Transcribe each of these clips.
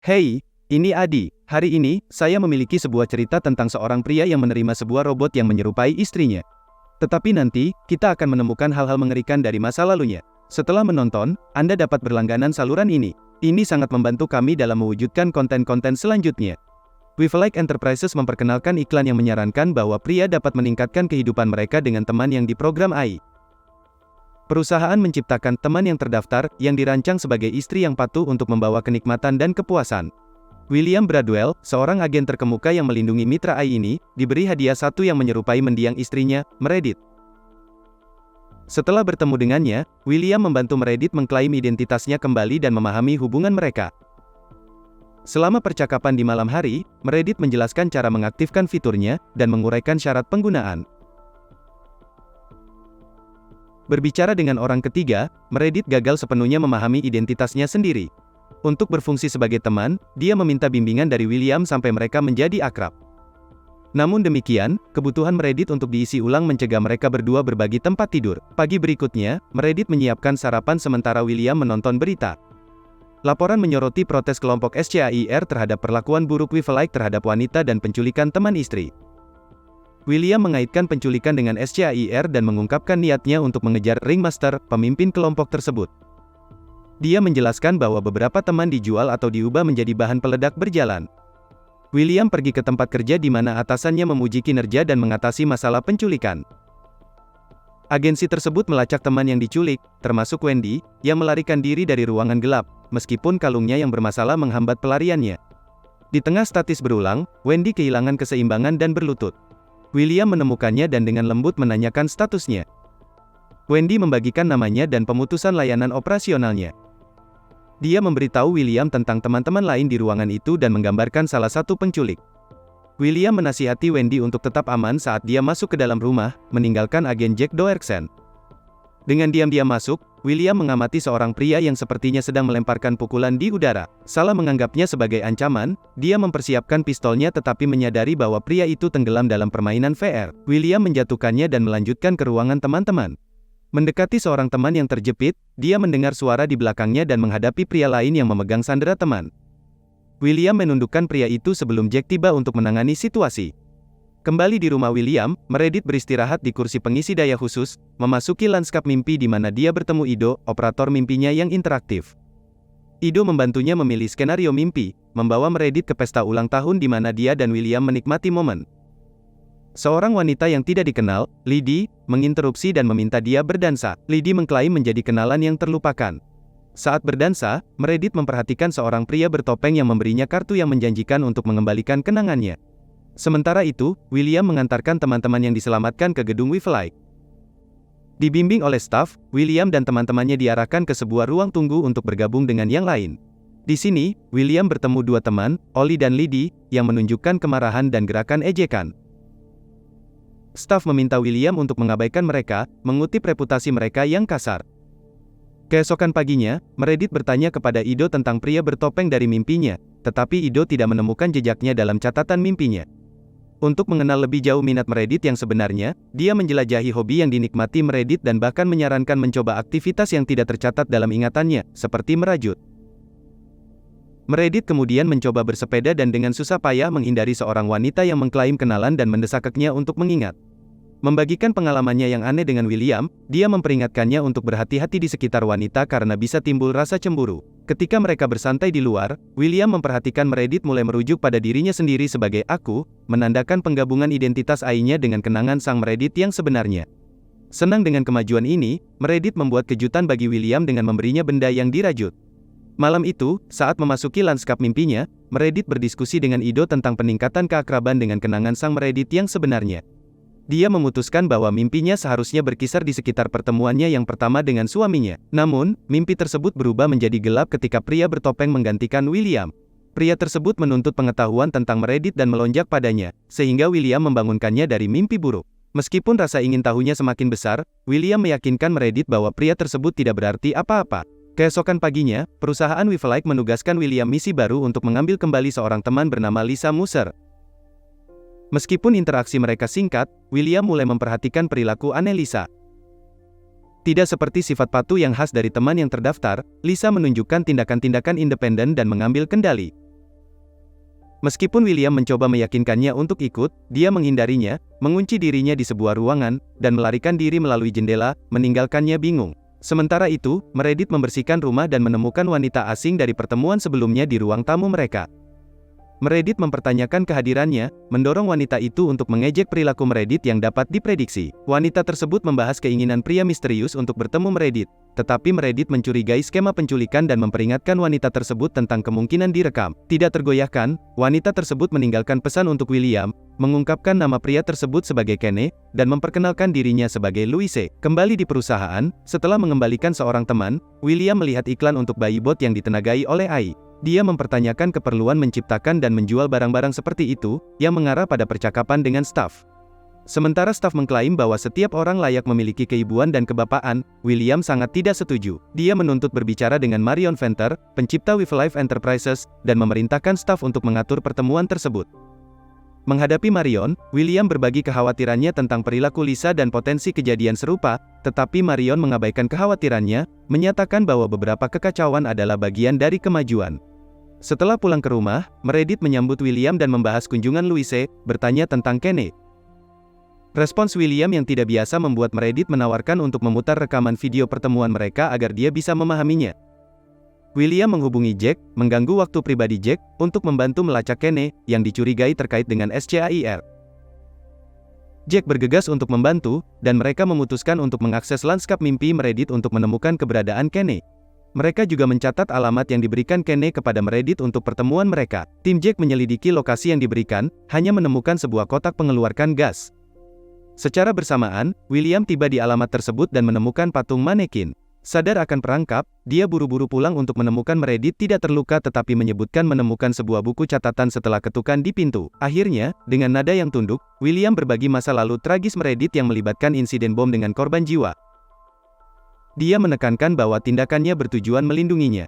Hei, ini Adi. Hari ini, saya memiliki sebuah cerita tentang seorang pria yang menerima sebuah robot yang menyerupai istrinya. Tetapi nanti, kita akan menemukan hal-hal mengerikan dari masa lalunya. Setelah menonton, Anda dapat berlangganan saluran ini. Ini sangat membantu kami dalam mewujudkan konten-konten selanjutnya. Wiflike Enterprises memperkenalkan iklan yang menyarankan bahwa pria dapat meningkatkan kehidupan mereka dengan teman yang diprogram AI. Perusahaan menciptakan teman yang terdaftar, yang dirancang sebagai istri yang patuh untuk membawa kenikmatan dan kepuasan. William Bradwell, seorang agen terkemuka yang melindungi mitra AI ini, diberi hadiah satu yang menyerupai mendiang istrinya, Meredith. Setelah bertemu dengannya, William membantu Meredith mengklaim identitasnya kembali dan memahami hubungan mereka. Selama percakapan di malam hari, Meredith menjelaskan cara mengaktifkan fiturnya, dan menguraikan syarat penggunaan. Berbicara dengan orang ketiga, Meredith gagal sepenuhnya memahami identitasnya sendiri. Untuk berfungsi sebagai teman, dia meminta bimbingan dari William sampai mereka menjadi akrab. Namun demikian, kebutuhan Meredith untuk diisi ulang mencegah mereka berdua berbagi tempat tidur. Pagi berikutnya, Meredith menyiapkan sarapan sementara William menonton berita. Laporan menyoroti protes kelompok SCAIR terhadap perlakuan buruk Wiflike terhadap wanita dan penculikan teman istri. William mengaitkan penculikan dengan SCAIR dan mengungkapkan niatnya untuk mengejar Ringmaster, pemimpin kelompok tersebut. Dia menjelaskan bahwa beberapa teman dijual atau diubah menjadi bahan peledak berjalan. William pergi ke tempat kerja di mana atasannya memuji kinerja dan mengatasi masalah penculikan. Agensi tersebut melacak teman yang diculik, termasuk Wendy, yang melarikan diri dari ruangan gelap, meskipun kalungnya yang bermasalah menghambat pelariannya. Di tengah statis berulang, Wendy kehilangan keseimbangan dan berlutut. William menemukannya dan dengan lembut menanyakan statusnya. Wendy membagikan namanya dan pemutusan layanan operasionalnya. Dia memberitahu William tentang teman-teman lain di ruangan itu dan menggambarkan salah satu penculik. William menasihati Wendy untuk tetap aman saat dia masuk ke dalam rumah, meninggalkan agen Jack Doerksen. Dengan diam-diam masuk, William mengamati seorang pria yang sepertinya sedang melemparkan pukulan di udara. Salah menganggapnya sebagai ancaman, dia mempersiapkan pistolnya tetapi menyadari bahwa pria itu tenggelam dalam permainan VR. William menjatuhkannya dan melanjutkan ke ruangan teman-teman. Mendekati seorang teman yang terjepit, dia mendengar suara di belakangnya dan menghadapi pria lain yang memegang sandera teman. William menundukkan pria itu sebelum Jack tiba untuk menangani situasi. Kembali di rumah William, Meredith beristirahat di kursi pengisi daya khusus, memasuki lanskap mimpi di mana dia bertemu Ido, operator mimpinya yang interaktif. Ido membantunya memilih skenario mimpi, membawa Meredith ke pesta ulang tahun di mana dia dan William menikmati momen. Seorang wanita yang tidak dikenal, Lydie, menginterupsi dan meminta dia berdansa. Lydie mengklaim menjadi kenalan yang terlupakan. Saat berdansa, Meredith memperhatikan seorang pria bertopeng yang memberinya kartu yang menjanjikan untuk mengembalikan kenangannya. Sementara itu, William mengantarkan teman-teman yang diselamatkan ke gedung Wiflike. Dibimbing oleh staf, William dan teman-temannya diarahkan ke sebuah ruang tunggu untuk bergabung dengan yang lain. Di sini, William bertemu dua teman, Ollie dan Lydie, yang menunjukkan kemarahan dan gerakan ejekan. Staf meminta William untuk mengabaikan mereka, mengutip reputasi mereka yang kasar. Keesokan paginya, Meredith bertanya kepada Ido tentang pria bertopeng dari mimpinya, tetapi Ido tidak menemukan jejaknya dalam catatan mimpinya. Untuk mengenal lebih jauh minat Meredith yang sebenarnya, dia menjelajahi hobi yang dinikmati Meredith dan bahkan menyarankan mencoba aktivitas yang tidak tercatat dalam ingatannya, seperti merajut. Meredith kemudian mencoba bersepeda dan dengan susah payah menghindari seorang wanita yang mengklaim kenalan dan mendesaknya untuk mengingat. Membagikan pengalamannya yang aneh dengan William, dia memperingatkannya untuk berhati-hati di sekitar wanita karena bisa timbul rasa cemburu. Ketika mereka bersantai di luar, William memperhatikan Meredith mulai merujuk pada dirinya sendiri sebagai aku, menandakan penggabungan identitas AI-nya dengan kenangan sang Meredith yang sebenarnya. Senang dengan kemajuan ini, Meredith membuat kejutan bagi William dengan memberinya benda yang dirajut. Malam itu, saat memasuki lanskap mimpinya, Meredith berdiskusi dengan Ido tentang peningkatan keakraban dengan kenangan sang Meredith yang sebenarnya. Dia memutuskan bahwa mimpinya seharusnya berkisar di sekitar pertemuannya yang pertama dengan suaminya. Namun, mimpi tersebut berubah menjadi gelap ketika pria bertopeng menggantikan William. Pria tersebut menuntut pengetahuan tentang Meredith dan melonjak padanya, sehingga William membangunkannya dari mimpi buruk. Meskipun rasa ingin tahunya semakin besar, William meyakinkan Meredith bahwa pria tersebut tidak berarti apa-apa. Keesokan paginya, perusahaan Wiflike menugaskan William misi baru untuk mengambil kembali seorang teman bernama Lisa Musser. Meskipun interaksi mereka singkat, William mulai memperhatikan perilaku aneh Lisa. Tidak seperti sifat patuh yang khas dari teman yang terdaftar, Lisa menunjukkan tindakan-tindakan independen dan mengambil kendali. Meskipun William mencoba meyakinkannya untuk ikut, dia menghindarinya, mengunci dirinya di sebuah ruangan, dan melarikan diri melalui jendela, meninggalkannya bingung. Sementara itu, Meredith membersihkan rumah dan menemukan wanita asing dari pertemuan sebelumnya di ruang tamu mereka. Meredith mempertanyakan kehadirannya, mendorong wanita itu untuk mengejek perilaku Meredith yang dapat diprediksi. Wanita tersebut membahas keinginan pria misterius untuk bertemu Meredith, tetapi Meredith mencurigai skema penculikan dan memperingatkan wanita tersebut tentang kemungkinan direkam. Tidak tergoyahkan, wanita tersebut meninggalkan pesan untuk William, mengungkapkan nama pria tersebut sebagai Kenny, dan memperkenalkan dirinya sebagai Louise. Kembali di perusahaan, setelah mengembalikan seorang teman, William melihat iklan untuk bayi bot yang ditenagai oleh AI. Dia mempertanyakan keperluan menciptakan dan menjual barang-barang seperti itu, yang mengarah pada percakapan dengan staf. Sementara staf mengklaim bahwa setiap orang layak memiliki keibuan dan kebapaan, William sangat tidak setuju. Dia menuntut berbicara dengan Marion Venter, pencipta With Life Enterprises, dan memerintahkan staf untuk mengatur pertemuan tersebut. Menghadapi Marion, William berbagi kekhawatirannya tentang perilaku Lisa dan potensi kejadian serupa, tetapi Marion mengabaikan kekhawatirannya, menyatakan bahwa beberapa kekacauan adalah bagian dari kemajuan. Setelah pulang ke rumah, Meredith menyambut William dan membahas kunjungan Louise, bertanya tentang Kenny. Respons William yang tidak biasa membuat Meredith menawarkan untuk memutar rekaman video pertemuan mereka agar dia bisa memahaminya. William menghubungi Jack, mengganggu waktu pribadi Jack, untuk membantu melacak Kenny, yang dicurigai terkait dengan SCAIR. Jack bergegas untuk membantu, dan mereka memutuskan untuk mengakses lanskap mimpi Meredith untuk menemukan keberadaan Kenny. Mereka juga mencatat alamat yang diberikan Kenny kepada Meredith untuk pertemuan mereka. Tim Jack menyelidiki lokasi yang diberikan, hanya menemukan sebuah kotak pengeluarkan gas. Secara bersamaan, William tiba di alamat tersebut dan menemukan patung manekin. Sadar akan perangkap, dia buru-buru pulang untuk menemukan Meredith tidak terluka tetapi menyebutkan menemukan sebuah buku catatan setelah ketukan di pintu. Akhirnya, dengan nada yang tunduk, William berbagi masa lalu tragis Meredith yang melibatkan insiden bom dengan korban jiwa. Dia menekankan bahwa tindakannya bertujuan melindunginya.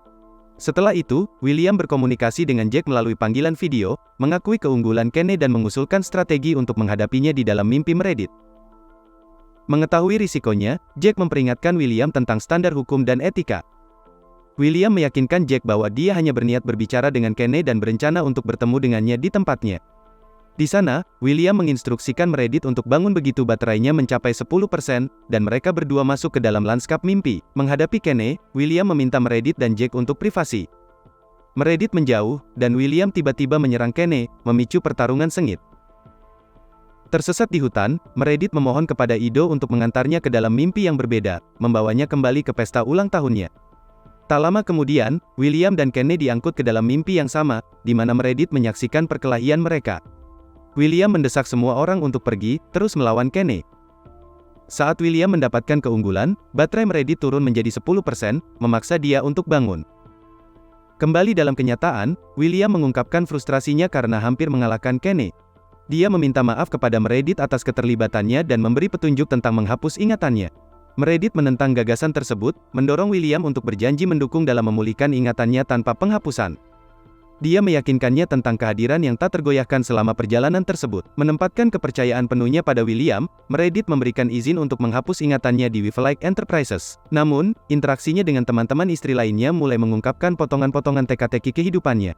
Setelah itu, William berkomunikasi dengan Jack melalui panggilan video, mengakui keunggulan Kenny dan mengusulkan strategi untuk menghadapinya di dalam mimpi Meredith. Mengetahui risikonya, Jack memperingatkan William tentang standar hukum dan etika. William meyakinkan Jack bahwa dia hanya berniat berbicara dengan Kenny dan berencana untuk bertemu dengannya di tempatnya. Di sana, William menginstruksikan Meredith untuk bangun begitu baterainya mencapai 10%, dan mereka berdua masuk ke dalam lanskap mimpi. Menghadapi Kenny, William meminta Meredith dan Jack untuk privasi. Meredith menjauh, dan William tiba-tiba menyerang Kenny, memicu pertarungan sengit. Tersesat di hutan, Meredith memohon kepada Ido untuk mengantarnya ke dalam mimpi yang berbeda, membawanya kembali ke pesta ulang tahunnya. Tak lama kemudian, William dan Kenny diangkut ke dalam mimpi yang sama, di mana Meredith menyaksikan perkelahian mereka. William mendesak semua orang untuk pergi, terus melawan Kenny. Saat William mendapatkan keunggulan, baterai Meredith turun menjadi 10%, memaksa dia untuk bangun. Kembali dalam kenyataan, William mengungkapkan frustrasinya karena hampir mengalahkan Kenny. Dia meminta maaf kepada Meredith atas keterlibatannya dan memberi petunjuk tentang menghapus ingatannya. Meredith menentang gagasan tersebut, mendorong William untuk berjanji mendukung dalam memulihkan ingatannya tanpa penghapusan. Dia meyakinkannya tentang kehadiran yang tak tergoyahkan selama perjalanan tersebut. Menempatkan kepercayaan penuhnya pada William, Meredith memberikan izin untuk menghapus ingatannya di With Life Enterprises. Namun, interaksinya dengan teman-teman istri lainnya mulai mengungkapkan potongan-potongan teka-teki kehidupannya.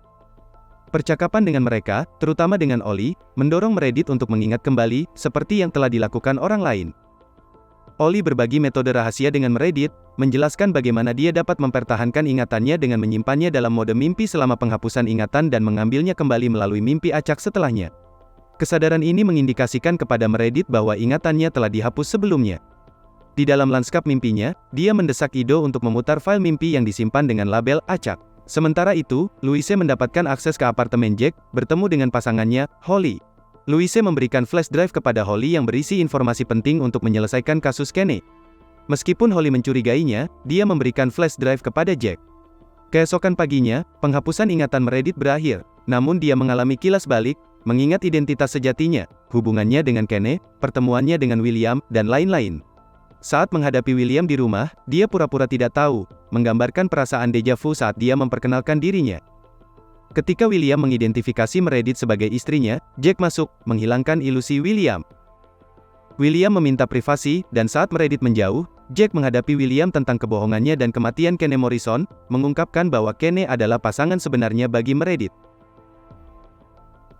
Percakapan dengan mereka, terutama dengan Ollie, mendorong Meredith untuk mengingat kembali, seperti yang telah dilakukan orang lain. Ollie berbagi metode rahasia dengan Meredith, menjelaskan bagaimana dia dapat mempertahankan ingatannya dengan menyimpannya dalam mode mimpi selama penghapusan ingatan dan mengambilnya kembali melalui mimpi acak setelahnya. Kesadaran ini mengindikasikan kepada Meredith bahwa ingatannya telah dihapus sebelumnya. Di dalam lanskap mimpinya, dia mendesak Ido untuk memutar file mimpi yang disimpan dengan label acak. Sementara itu, Louise mendapatkan akses ke apartemen Jack, bertemu dengan pasangannya, Holly. Louise memberikan flash drive kepada Holly yang berisi informasi penting untuk menyelesaikan kasus Kenny. Meskipun Holly mencurigainya, dia memberikan flash drive kepada Jack. Keesokan paginya, penghapusan ingatan Meredith berakhir, namun dia mengalami kilas balik, mengingat identitas sejatinya, hubungannya dengan Kenny, pertemuannya dengan William, dan lain-lain. Saat menghadapi William di rumah, dia pura-pura tidak tahu, menggambarkan perasaan deja vu saat dia memperkenalkan dirinya. Ketika William mengidentifikasi Meredith sebagai istrinya, Jack masuk, menghilangkan ilusi William. William meminta privasi, dan saat Meredith menjauh, Jack menghadapi William tentang kebohongannya dan kematian Kenny Morrison, mengungkapkan bahwa Kenny adalah pasangan sebenarnya bagi Meredith.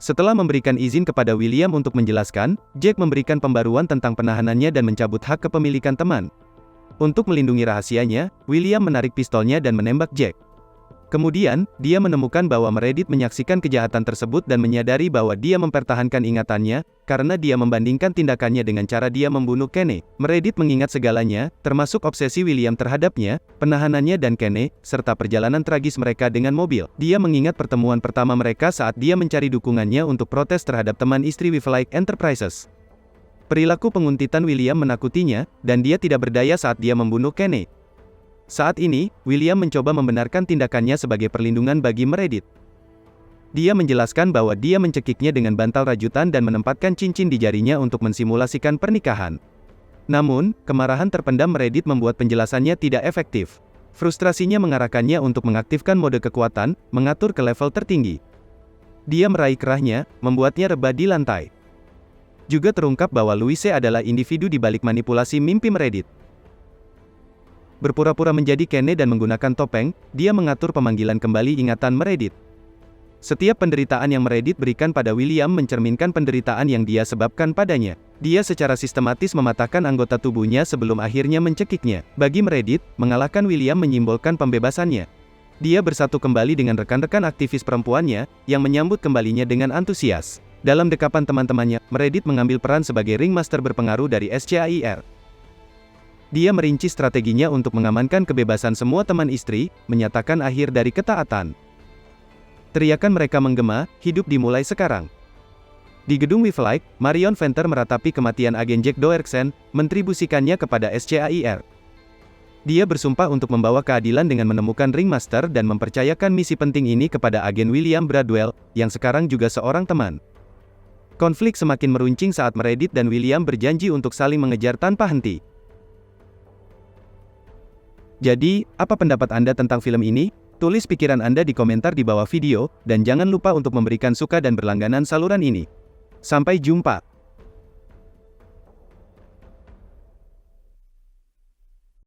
Setelah memberikan izin kepada William untuk menjelaskan, Jack memberikan pembaruan tentang penahanannya dan mencabut hak kepemilikan teman. Untuk melindungi rahasianya, William menarik pistolnya dan menembak Jack. Kemudian, dia menemukan bahwa Meredith menyaksikan kejahatan tersebut dan menyadari bahwa dia mempertahankan ingatannya, karena dia membandingkan tindakannya dengan cara dia membunuh Kenny. Meredith mengingat segalanya, termasuk obsesi William terhadapnya, penahanannya dan Kenny, serta perjalanan tragis mereka dengan mobil. Dia mengingat pertemuan pertama mereka saat dia mencari dukungannya untuk protes terhadap teman istri Wildlife Enterprises. Perilaku penguntitan William menakutinya, dan dia tidak berdaya saat dia membunuh Kenny. Saat ini, William mencoba membenarkan tindakannya sebagai perlindungan bagi Meredith. Dia menjelaskan bahwa dia mencekiknya dengan bantal rajutan dan menempatkan cincin di jarinya untuk mensimulasikan pernikahan. Namun, kemarahan terpendam Meredith membuat penjelasannya tidak efektif. Frustrasinya mengarahkannya untuk mengaktifkan mode kekuatan, mengatur ke level tertinggi. Dia meraih kerahnya, membuatnya rebah di lantai. Juga terungkap bahwa Louise adalah individu di balik manipulasi mimpi Meredith. Berpura-pura menjadi Kenny dan menggunakan topeng, dia mengatur pemanggilan kembali ingatan Meredith. Setiap penderitaan yang Meredith berikan pada William mencerminkan penderitaan yang dia sebabkan padanya. Dia secara sistematis mematahkan anggota tubuhnya sebelum akhirnya mencekiknya. Bagi Meredith, mengalahkan William menyimbolkan pembebasannya. Dia bersatu kembali dengan rekan-rekan aktivis perempuannya, yang menyambut kembalinya dengan antusias. Dalam dekapan teman-temannya, Meredith mengambil peran sebagai ringmaster berpengaruh dari SCAIR. Dia merinci strateginya untuk mengamankan kebebasan semua teman istri, menyatakan akhir dari ketaatan. Teriakan mereka menggema, hidup dimulai sekarang. Di gedung Wildlife, Marion Venter meratapi kematian agen Jack Doerksen, mentribusikannya kepada SCAIR. Dia bersumpah untuk membawa keadilan dengan menemukan ringmaster dan mempercayakan misi penting ini kepada agen William Bradwell, yang sekarang juga seorang teman. Konflik semakin meruncing saat Meredith dan William berjanji untuk saling mengejar tanpa henti. Jadi, apa pendapat Anda tentang film ini? Tulis pikiran Anda di komentar di bawah video, dan jangan lupa untuk memberikan suka dan berlangganan saluran ini. Sampai jumpa.